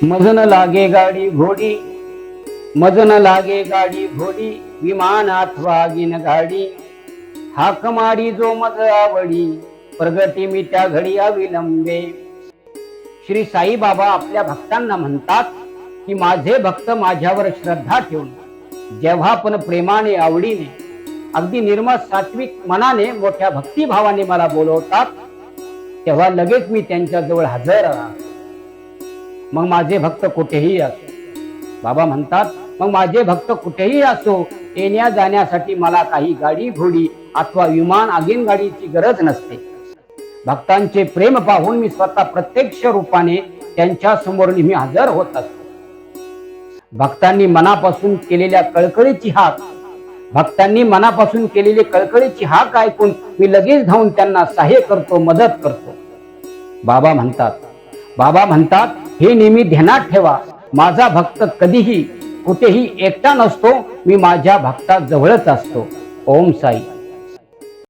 मजन लागे गाडी घोडी, मजन लागे गाडी घोडी, विमान अथवा गिन गाडी, हाक मारी जो मज आवडी, प्रगती मी त्या घडी अविलंबे. श्री साई बाबा आपल्या भक्तांना म्हणतात की माझे भक्त माझ्यावर श्रद्धा ठेवून जेव्हा पण प्रेमाने आवडीने अगदी निर्मळ सात्विक मनाने मोठ्या भक्तिभावाने मला बोलवतात तेव्हा लगेच मी त्यांच्या जवळ हजर राहतो. मग माझे भक्त कुठेही असो, बाबा म्हणतात मग माझे भक्त कुठेही असो, येण्या जाण्यासाठी मला काही गाडी घोडी अथवा विमान आगीन गाडीची गरज नसते. भक्तांचे प्रेम पाहून मी स्वतः प्रत्यक्ष रूपाने त्यांच्या समोर नेहमी हजर होत असतो. भक्तांनी मनापासून केलेल्या कळकळीची हाक, भक्तांनी मनापासून केलेली कळकळीची हाक ऐकून मी लगेच धावून त्यांना सहाय्य करतो, मदत करतो. बाबा म्हणतात हे नेहमी ध्यानात ठेवा, माझा भक्त कधीही कुठेही एकटा नसतो, मी माझ्या भक्ता जवळच असतो. ओम साई.